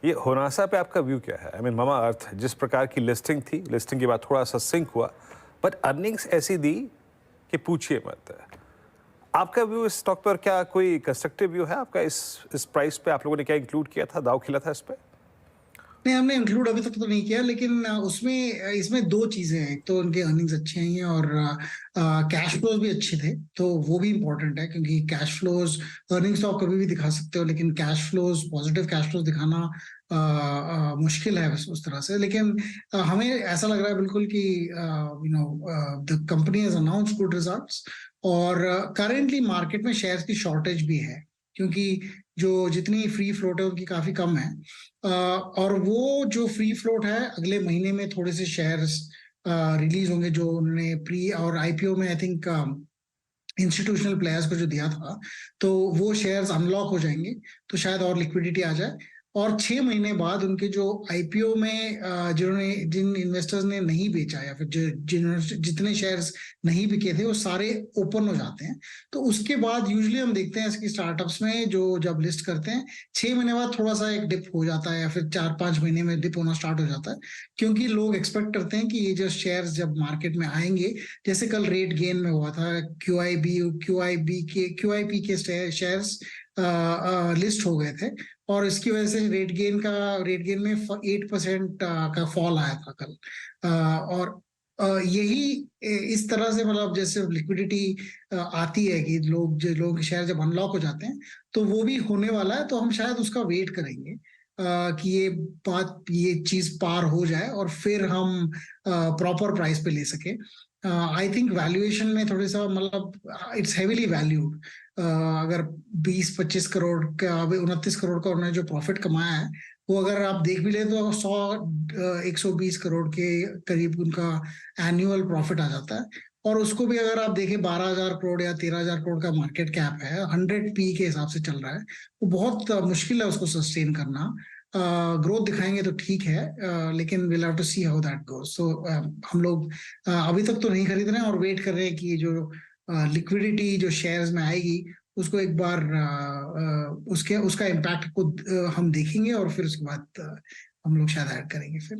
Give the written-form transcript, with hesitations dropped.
ये होनासा पे आपका व्यू क्या है? आई मीन मामा अर्थ जिस प्रकार की लिस्टिंग थी, लिस्टिंग के बाद थोड़ा सा सिंक हुआ, बट अर्निंग्स ऐसी दी कि पूछिए मत। आपका व्यू इस स्टॉक पर, क्या कोई कंस्ट्रक्टिव व्यू है आपका इस प्राइस पे? आप लोगों ने क्या इंक्लूड किया था, दाव खिला था इस पे? नहीं, हमने इंक्लूड अभी तक तो नहीं किया, लेकिन इसमें दो चीजें हैं। एक तो उनके अर्निंग्स अच्छे हैं और कैश फ्लोज भी अच्छे थे, तो वो भी इंपॉर्टेंट है, क्योंकि कैश फ्लोज, अर्निंग्स तो आप कभी भी दिखा सकते हो, लेकिन cash flows, positive cash flows दिखाना मुश्किल है उस तरह से। लेकिन हमें ऐसा लग रहा है बिल्कुल कि the company has announced good results, और करेंटली मार्केट में शेयर्स की शॉर्टेज भी है, क्योंकि जो जितनी फ्री फ्लोट है उनकी काफी कम है। और वो जो फ्री फ्लोट है, अगले महीने में थोड़े से शेयर्स रिलीज होंगे, जो उन्होंने प्री और आईपीओ में आई थिंक इंस्टीट्यूशनल प्लेयर्स को जो दिया था, तो वो शेयर्स अनलॉक हो जाएंगे, तो शायद और लिक्विडिटी आ जाए। और 6 महीने बाद उनके जो आईपीओ में जिन इन्वेस्टर्स ने नहीं बेचा, या फिर जितने शेयर्स नहीं बिके थे, वो सारे ओपन हो जाते हैं। तो उसके बाद यूजुअली हम देखते हैं इसकी स्टार्टअप्स में, जो जब लिस्ट करते हैं 6 महीने बाद थोड़ा सा एक डिप हो जाता है, या फिर 4-5 महीने में डिप होना स्टार्ट हो जाता है, क्योंकि लोग एक्सपेक्ट करते हैं कि ये जो शेयर्स जब मार्केट में आएंगे, जैसे कल रेट गेन में हुआ था, क्यूआईपी के शेयर्स लिस्ट हो गए थे, और इसकी वजह से रेट गेन में 8% का फॉल आया था कल। और यही इस तरह से, मतलब जैसे लिक्विडिटी आती है कि लोग शेयर जब अनलॉक हो जाते हैं, तो वो भी होने वाला है। तो हम शायद उसका वेट करेंगे कि ये चीज पार हो जाए, और फिर हम प्रॉपर प्राइस पे ले सके। आई थिंक वैल्यूएशन में थोड़ी सा, मतलब इट्स हेविली वैल्यूड। अगर 20-25 करोड़ का, अभी 29 करोड़ का उन्होंने जो प्रॉफिट कमाया है, वो अगर आप देख भी ले तो 120 करोड़ के करीब उनका एनुअल प्रॉफिट आ जाता है। और उसको भी अगर आप देखें, 12,000 करोड़ या 13,000 करोड़ का मार्केट कैप है, 100 पी के हिसाब से चल रहा है, वो बहुत मुश्किल है उसको सस्टेन करना। ग्रोथ दिखाएंगे तो ठीक है, लेकिन will have to see how that goes. So हम लोग अभी तक तो नहीं खरीद रहे हैं, और वेट कर रहे हैं कि जो लिक्विडिटी जो शेयर्स में आएगी, उसको एक बार उसका इम्पैक्ट को हम देखेंगे, और फिर उसके बाद हम लोग शायद ऐड करेंगे फिर।